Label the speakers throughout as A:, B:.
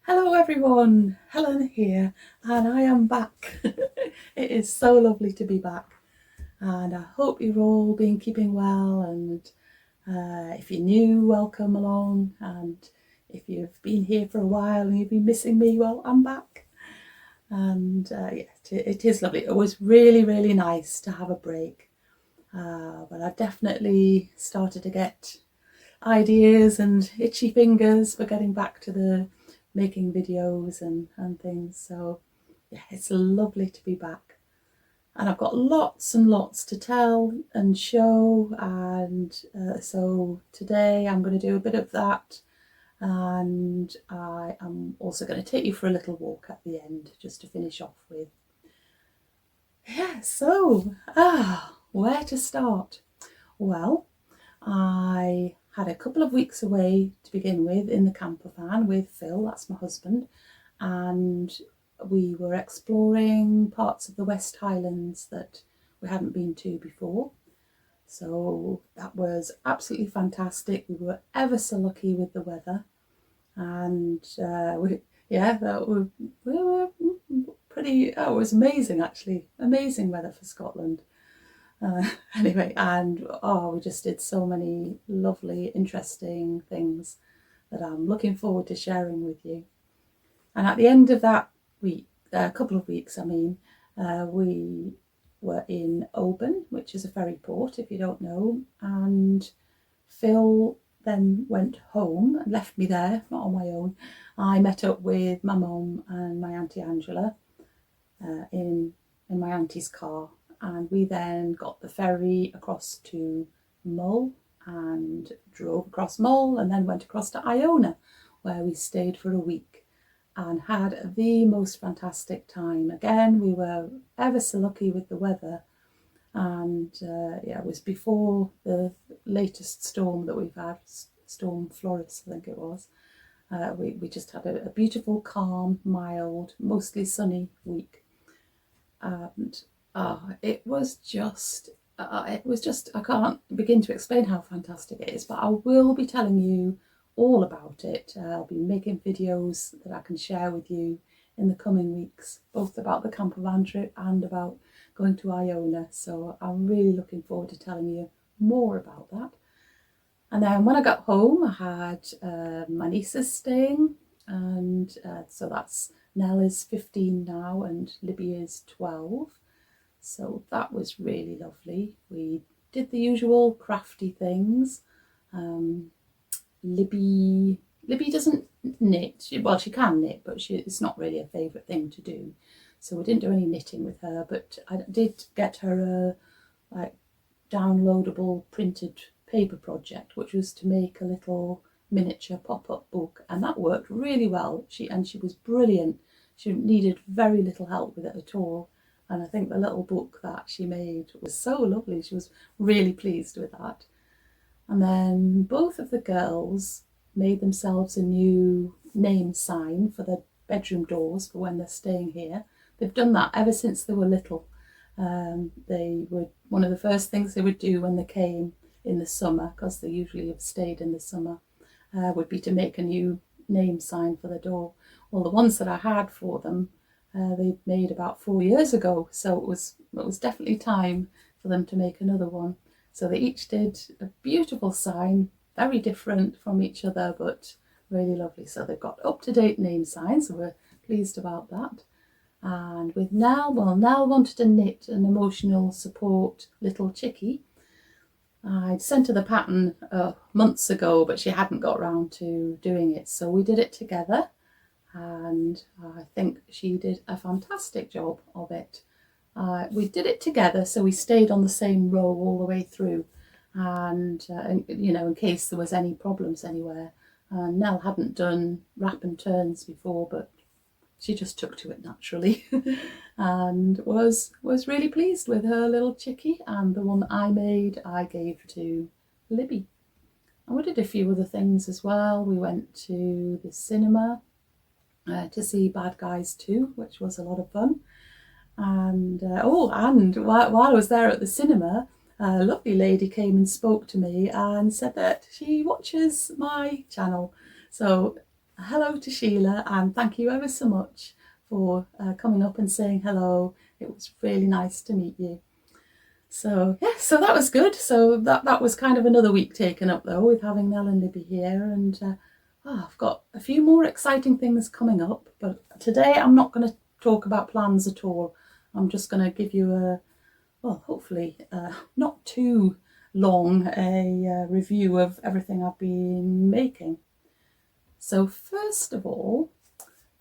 A: Hello everyone, Helen here, and I am back. It is so lovely to be back, and I hope you've all been keeping well, and if you're new, welcome along, and if you've been here for a while and you've been missing me, well, I'm back. And it is lovely. It was really nice to have a break, but I definitely started to get ideas and itchy fingers for getting back to the making videos and things. So yeah, it's lovely to be back. And I've got lots and lots to tell and show. And so today I'm going to do a bit of that. And I am also going to take you for a little walk at the end just to finish off with. Yeah, so where to start? Well, I had a couple of weeks away to begin with in the camper van with Phil, that's my husband, and we were exploring parts of the West Highlands that we hadn't been to before. So that was absolutely fantastic. We were ever so lucky with the weather, and we were pretty. Oh, it was amazing actually, amazing weather for Scotland. Anyway, and we just did so many lovely, interesting things that I'm looking forward to sharing with you. And at the end of that week, a couple of weeks, we were in Oban, which is a ferry port, if you don't know, and Phil then went home and left me there, not on my own. I met up with my mum and my Auntie Angela in my auntie's car, and we then got the ferry across to Mull and drove across Mull and then went across to Iona, where we stayed for a week and had the most fantastic time. Again, we were ever so lucky with the weather, and it was before the latest storm that we've had, Storm Floris, I think it was. We just had a beautiful, calm, mild, mostly sunny week. And it was just I can't begin to explain how fantastic it is, but I will be telling you all about it. I'll be making videos that I can share with you in the coming weeks, both about the camper van trip and about going to Iona. So I'm really looking forward to telling you more about that. And then when I got home, I had my nieces staying, and so that's Nell is 15 now and Libby is 12. So that was really lovely. We did the usual crafty things. Libby doesn't knit. She can knit, but it's not really a favourite thing to do. So we didn't do any knitting with her, but I did get her a downloadable printed paper project, which was to make a little miniature pop-up book, and that worked really well. She was brilliant. She needed very little help with it at all, and I think the little book that she made was so lovely. She was really pleased with that. And then both of the girls made themselves a new name sign for the bedroom doors for when they're staying here. They've done that ever since they were little. They would, one of the first things they would do when they came in the summer, because they usually have stayed in the summer, would be to make a new name sign for the door. Well, the ones that I had for them, they made about 4 years ago, so it was definitely time for them to make another one. So they each did a beautiful sign, very different from each other, but really lovely. So they've got up-to-date name signs, so we're pleased about that. And with Nell, Nell wanted to knit an emotional support little chickie. I'd sent her the pattern months ago, but she hadn't got around to doing it. So we did it together, and I think she did a fantastic job of it. We did it together, so we stayed on the same row all the way through, and in case there was any problems anywhere. Nell hadn't done wrap and turns before, but she just took to it naturally and was really pleased with her little chickie. And the one that I made, I gave to Libby. And we did a few other things as well. We went to the cinema to see Bad Guys 2, which was a lot of fun. And while I was there at the cinema, a lovely lady came and spoke to me and said that she watches my channel. So hello to Sheila, and thank you ever so much for coming up and saying hello. It was really nice to meet you. So yeah, so that was good. So that was kind of another week taken up though with having Nell and Libby here, and I've got a few more exciting things coming up. But today I'm not going to talk about plans at all. I'm just going to give you hopefully not too long a review of everything I've been making. So first of all,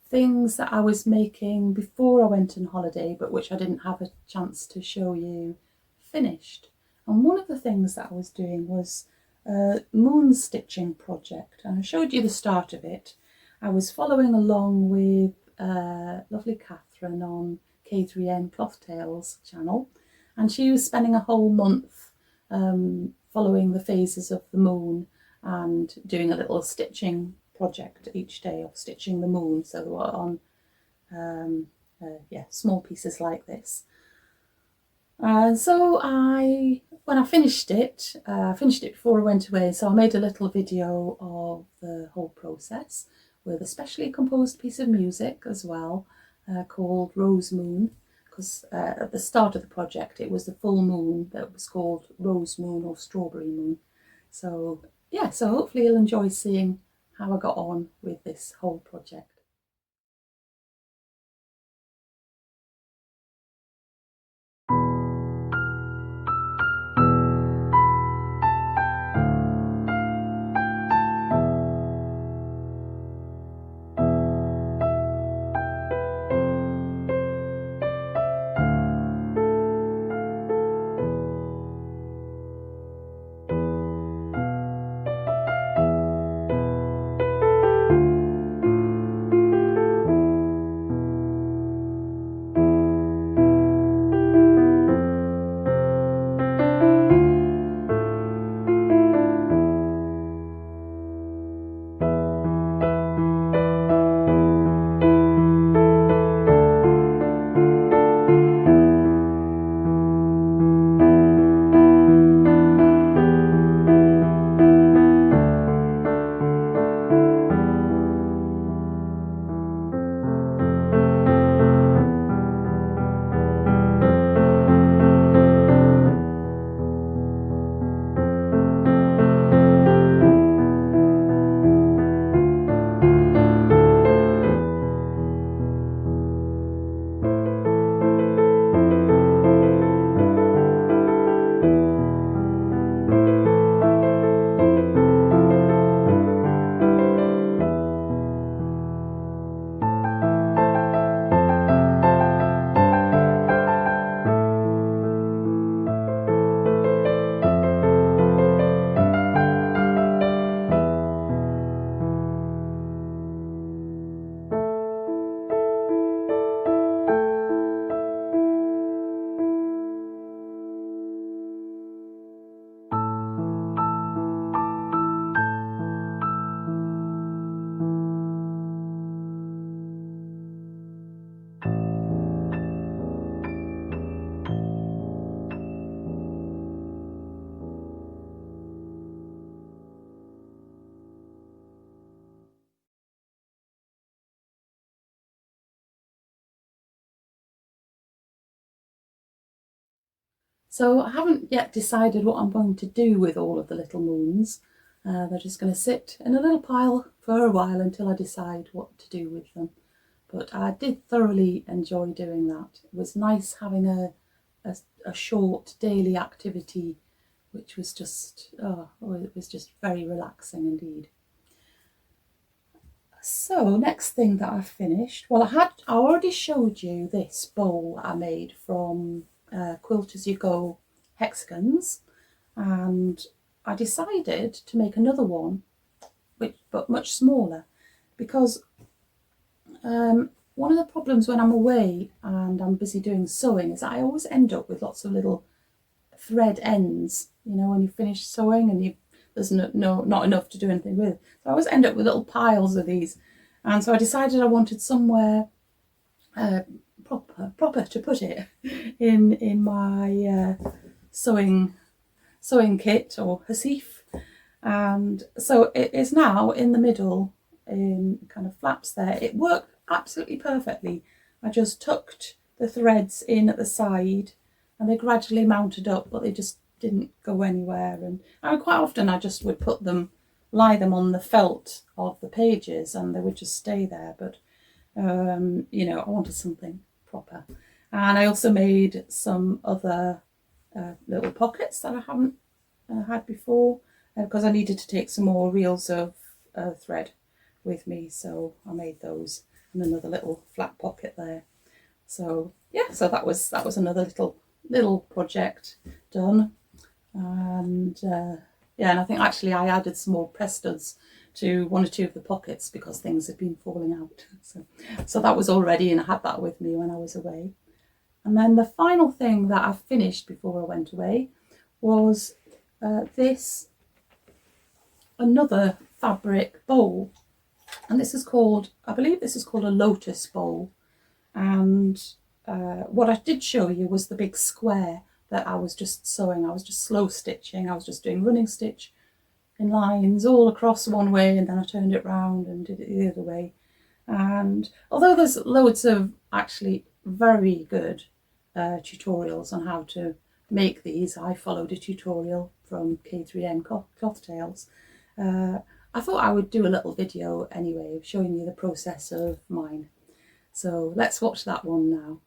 A: things that I was making before I went on holiday, but which I didn't have a chance to show you finished. And one of the things that I was doing was a moon stitching project, and I showed you the start of it. I was following along with lovely Catherine on K3N Cloth Tales channel, and she was spending a whole month following the phases of the moon and doing a little stitching project each day of stitching the moon. So they were on small pieces like this. So when I finished it before I went away, so I made a little video of the whole process with a specially composed piece of music as well, called Rose Moon, because at the start of the project it was the full moon that was called Rose Moon or Strawberry Moon. So yeah, so hopefully you'll enjoy seeing how I got on with this whole project. So I haven't yet decided what I'm going to do with all of the little moons. They're just going to sit in a little pile for a while until I decide what to do with them. But I did thoroughly enjoy doing that. It was nice having a short daily activity, which was just, it was just very relaxing indeed. So next thing that I finished, well, I already showed you this bowl I made from Quilt As You Go hexagons, and I decided to make another one, but much smaller, because one of the problems when I'm away and I'm busy doing sewing is I always end up with lots of little thread ends, when you finish sewing and there's not enough to do anything with. So I always end up with little piles of these, and so I decided I wanted somewhere proper to put it in my sewing kit or hasif, and so it is now in the middle in kind of flaps there. It worked absolutely perfectly. I just tucked the threads in at the side and they gradually mounted up, but they just didn't go anywhere. And quite often I just would lie them on the felt of the pages and they would just stay there. But, you know, I wanted something proper. And I also made some other little pockets that I haven't had before because I needed to take some more reels of thread with me. So I made those and another little flat pocket there. So yeah, so that was another little project done. And yeah, and I think actually I added some more press studs to one or two of the pockets because things had been falling out. So that was all ready and I had that with me when I was away. And then the final thing that I finished before I went away was this another fabric bowl. And this is called, I believe this is called a Lotus bowl. And what I did show you was the big square that I was just sewing. I was just slow stitching. I was just doing running stitch in lines all across one way, and then I turned it round and did it the other way. And although there's loads of actually very good tutorials on how to make these, I followed a tutorial from K3N Cloth Tales. I thought I would do a little video anyway, showing you the process of mine. So let's watch that one now.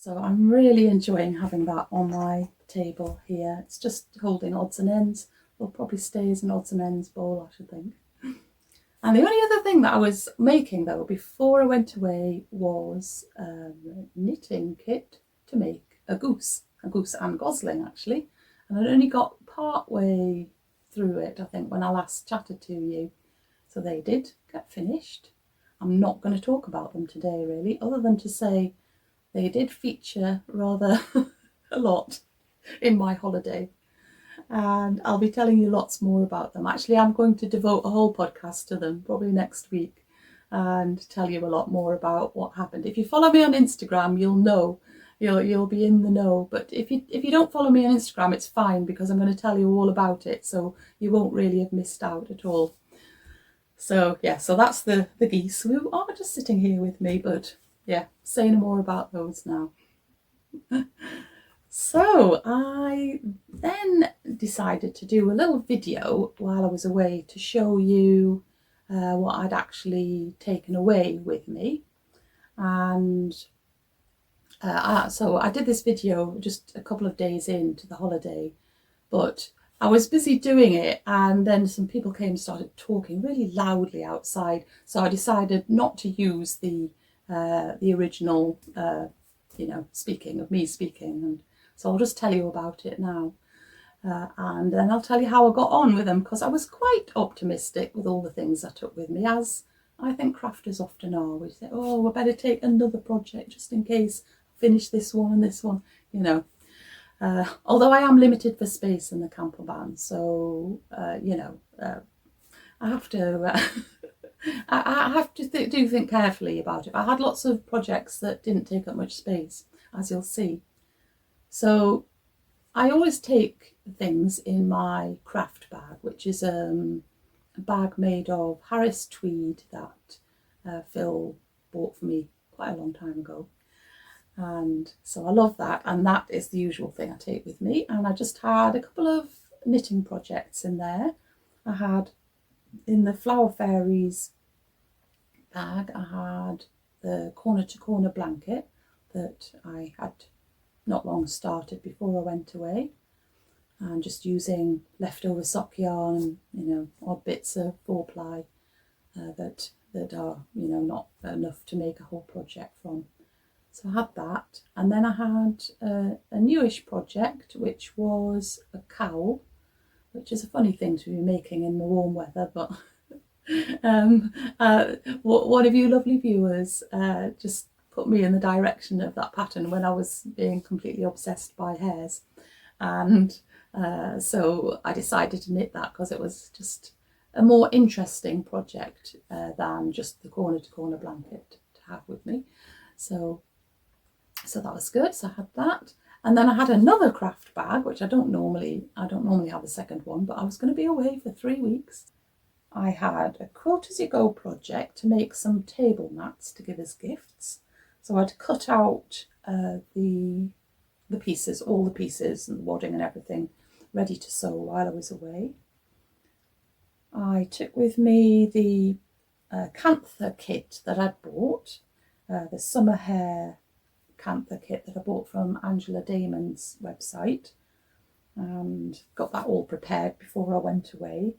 A: So I'm really enjoying having that on my table here. It's just holding odds and ends. It'll probably stay as an odds and ends bowl, I should think. And the only other thing that I was making though before I went away was a knitting kit to make a goose and gosling actually. And I'd only got part way through it, I think, when I last chatted to you. So they did get finished. I'm not going to talk about them today really, other than to say they did feature rather a lot in my holiday. And I'll be telling you lots more about them. Actually, I'm going to devote a whole podcast to them probably next week and tell you a lot more about what happened. If you follow me on Instagram, you'll know, you'll be in the know. But if you don't follow me on Instagram, it's fine, because I'm going to tell you all about it, so you won't really have missed out at all. So yeah, so that's the geese who are just sitting here with me, but yeah, say no more about those now. So I then decided to do a little video while I was away to show you what I'd actually taken away with me. And so I did this video just a couple of days into the holiday, but I was busy doing it, and then some people came and started talking really loudly outside. So I decided not to use the original, speaking of me speaking, and so I'll just tell you about it now. And then I'll tell you how I got on with them, because I was quite optimistic with all the things I took with me, as I think crafters often are. We say, oh, we better take another project just in case I finish this one and this one, although I am limited for space in the camper van, so I have to I have to think carefully about it. I had lots of projects that didn't take up much space, as you'll see. So I always take things in my craft bag, which is a bag made of Harris tweed that Phil bought for me quite a long time ago. And so I love that, and that is the usual thing I take with me. And I just had a couple of knitting projects in there. I had, in the Flower Fairies bag, I had the corner to corner blanket that I had not long started before I went away, and just using leftover sock yarn and odd bits of 4-ply that are not enough to make a whole project from. So I had that, and then I had a newish project, which was a cowl, which is a funny thing to be making in the warm weather, but one of you lovely viewers just put me in the direction of that pattern when I was being completely obsessed by hares, and so I decided to knit that because it was just a more interesting project than just the corner to corner blanket to have with me. So that was good. So I had that, and then I had another craft bag, which I don't normally have a second one, but I was going to be away for 3 weeks. I had a quilt as you go project to make some table mats to give as gifts. So I'd cut out the pieces, all the pieces and the wadding and everything, ready to sew while I was away. I took with me the Cantha kit that I'd bought, the summer hair Cantha kit that I bought from Angela Damon's website, and got that all prepared before I went away,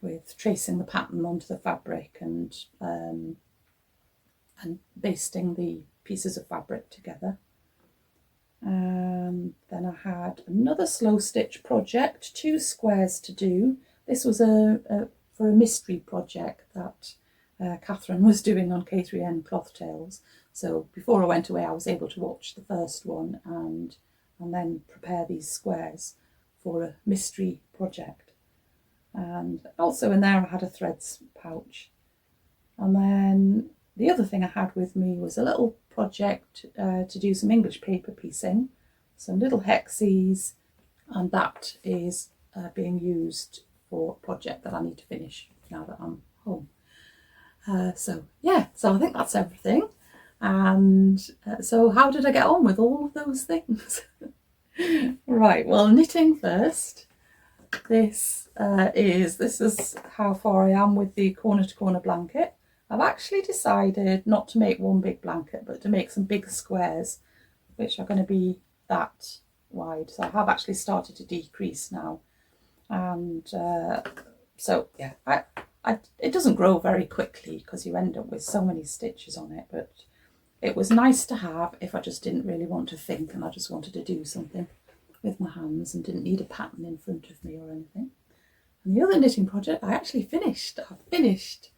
A: with tracing the pattern onto the fabric and basting the pieces of fabric together. And then I had another slow stitch project, 2 squares to do. This was for a mystery project that Catherine was doing on K3N Cloth Tales. So before I went away, I was able to watch the first one and then prepare these squares for a mystery project. And also in there I had a threads pouch. And then the other thing I had with me was a little project to do some English paper piecing, some little hexies, and that is being used for a project that I need to finish now that I'm home. So I think that's everything. And so how did I get on with all of those things? Right, well, knitting first. This is how far I am with the corner to corner blanket. I've actually decided not to make one big blanket, but to make some big squares which are going to be that wide. So I have actually started to decrease now. And so yeah, it doesn't grow very quickly because you end up with so many stitches on it, but it was nice to have if I just didn't really want to think and I just wanted to do something with my hands and didn't need a pattern in front of me or anything. And the other knitting project I actually finished. I finished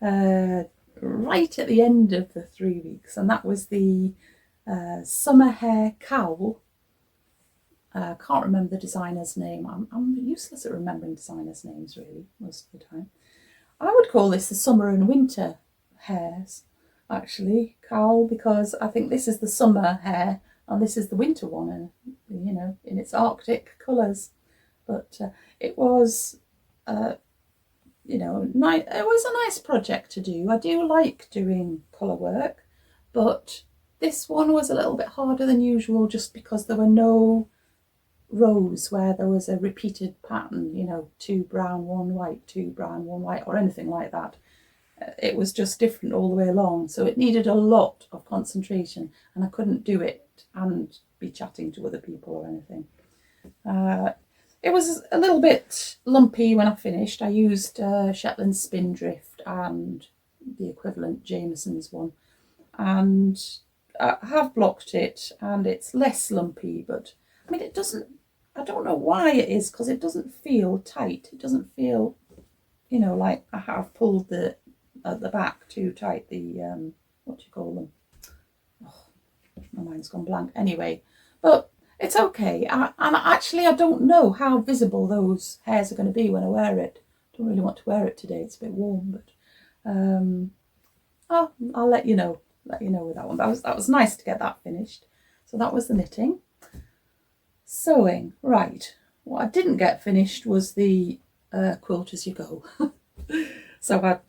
A: right at the end of the 3 weeks, and that was the summer hair cowl. I can't remember the designer's name. I'm useless at remembering designers' names really most of the time. I would call this the summer and winter hairs, actually, cowl, because I think this is the summer hair and this is the winter one, and you know, in its Arctic colours. But it was, you know, nice. It was a nice project to do. I do like doing colour work, but this one was a little bit harder than usual just because there were no rows where there was a repeated pattern, you know, 2 brown, 1 white, 2 brown, 1 white, or anything like that. It was just different all the way along, so it needed a lot of concentration, and I couldn't do it and be chatting to other people or anything. It was a little bit lumpy when I finished. I used Shetland Spindrift and the equivalent Jameson's one, and I have blocked it and it's less lumpy, but I mean, it doesn't, I don't know why it is, because it doesn't feel tight. It doesn't feel, you know, like I have pulled the at the back too tight, the what do you call them? Oh, my mind's gone blank. Anyway, but it's okay. And actually I don't know how visible those hairs are going to be when I wear it. I don't really want to wear it today. It's a bit warm, but I'll let you know with that one. But that was nice to get that finished. So that was the knitting. Sewing, right. What I didn't get finished was the quilt as you go. So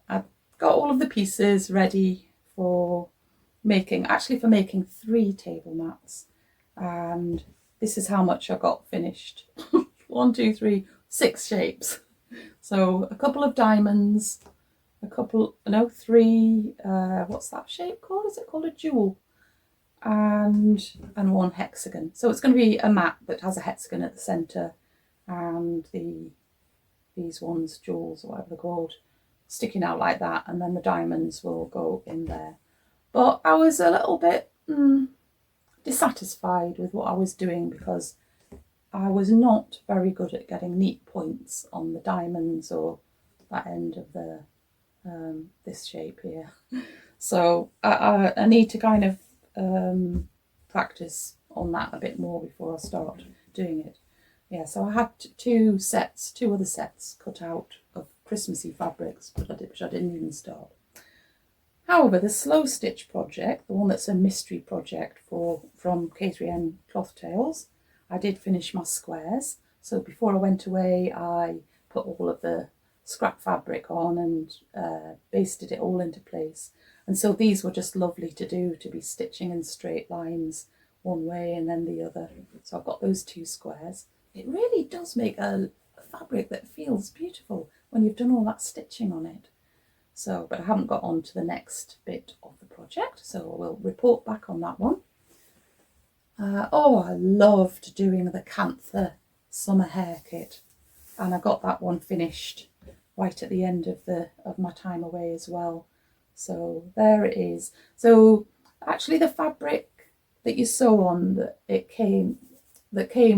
A: I got all of the pieces ready for making 3 table mats, and this is how much I got finished. 1, 2, 3, 6 shapes. So a couple of diamonds, 3, what's that shape called? Is it called a jewel? And 1 hexagon. So it's going to be a mat that has a hexagon at the centre, and these ones, jewels or whatever they're called, sticking out like that, and then the diamonds will go in there. But I was a little bit dissatisfied with what I was doing because I was not very good at getting neat points on the diamonds or that end of the this shape here. So I need to kind of practice on that a bit more before I start doing it. Yeah, so I had 2 other sets cut out of Christmassy fabrics, which I didn't even start. However, the slow stitch project, the one that's a mystery project from K3N Cloth Tales, I did finish my squares. So before I went away, I put all of the scrap fabric on and basted it all into place. And so these were just lovely to do, to be stitching in straight lines one way and then the other. So I've got those 2 squares. It really does make a fabric that feels beautiful when you've done all that stitching on it. So, but I haven't got on to the next bit of the project, so I will report back on that one. I loved doing the Cantha summer hair kit, and I got that one finished right at the end of my time away as well. So there it is. So actually the fabric that you sew on that came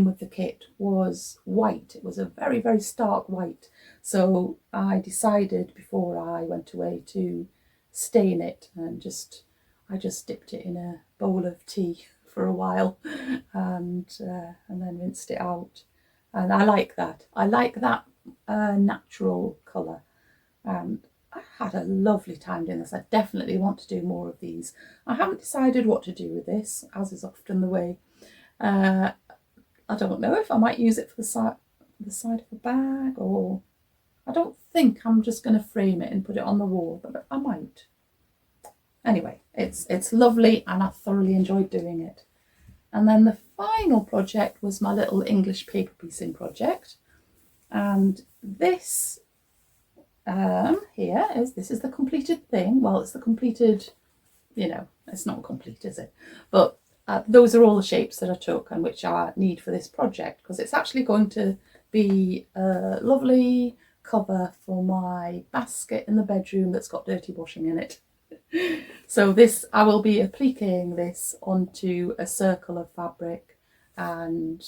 A: with the kit was white. It was a very, very stark white. So I decided before I went away to stain it, and I just dipped it in a bowl of tea for a while and then rinsed it out. And I like that. I like that natural colour. And I had a lovely time doing this. I definitely want to do more of these. I haven't decided what to do with this, as is often the way. I don't know if I might use it for the side of a bag, or I don't think I'm just going to frame it and put it on the wall, but I might. Anyway, it's lovely and I thoroughly enjoyed doing it. And then the final project was my little English paper piecing project. And this this is the completed thing. Well, it's the completed, it's not complete, is it? But those are all the shapes that I took and which I need for this project, because it's actually going to be a lovely cover for my basket in the bedroom that's got dirty washing in it. So this, I will be appliquing this onto a circle of fabric, and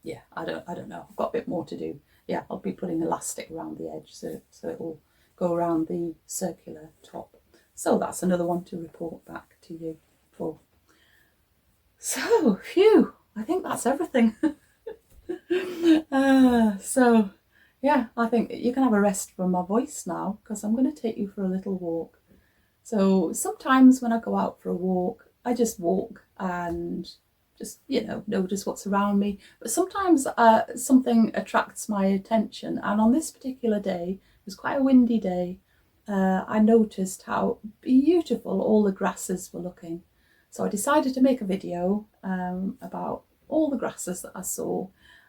A: yeah, I don't know, I've got a bit more to do. Yeah, I'll be putting elastic around the edge so it will go around the circular top. So that's another one to report back to you for. So, phew, I think that's everything. So, yeah, I think you can have a rest from my voice now, because I'm going to take you for a little walk. So sometimes when I go out for a walk, I just walk and just, notice what's around me. But sometimes something attracts my attention. And on this particular day, it was quite a windy day, I noticed how beautiful all the grasses were looking. So I decided to make a video about all the grasses that I saw.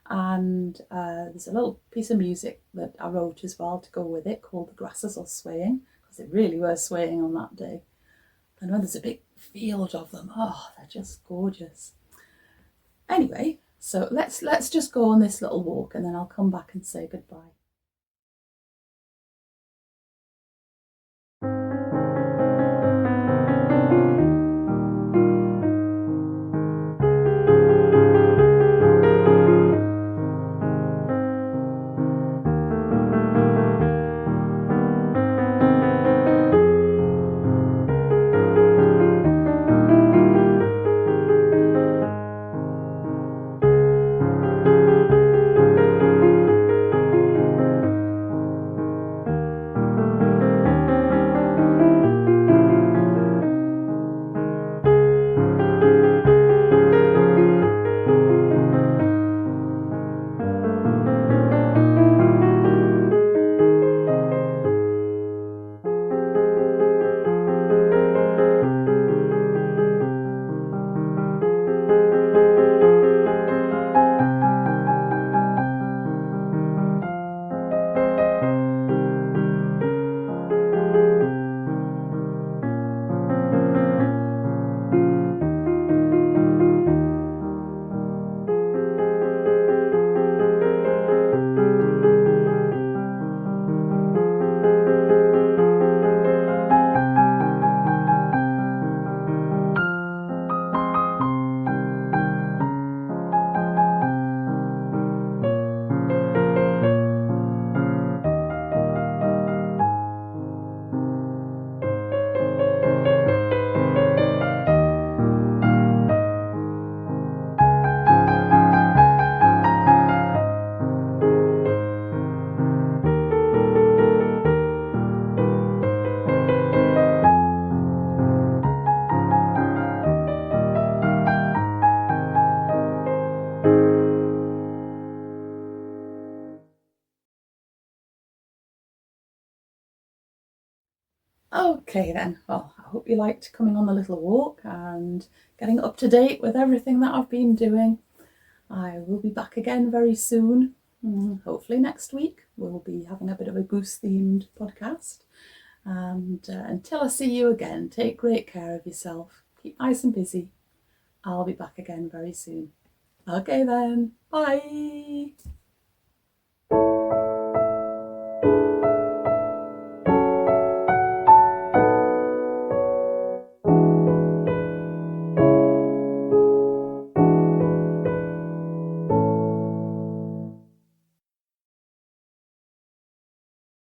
A: And there's a little piece of music that I wrote as well to go with it, called The Grasses Are Swaying, because they really were swaying on that day. And when there's a big field of them, oh, they're just gorgeous. Anyway, so let's just go on this little walk, and then I'll come back and say goodbye. Okay then, well, I hope you liked coming on the little walk and getting up to date with everything that I've been doing. I will be back again very soon. Hopefully next week we'll be having a bit of a goose themed podcast. And until I see you again, take great care of yourself. Keep nice and busy. I'll be back again very soon. Okay then, bye.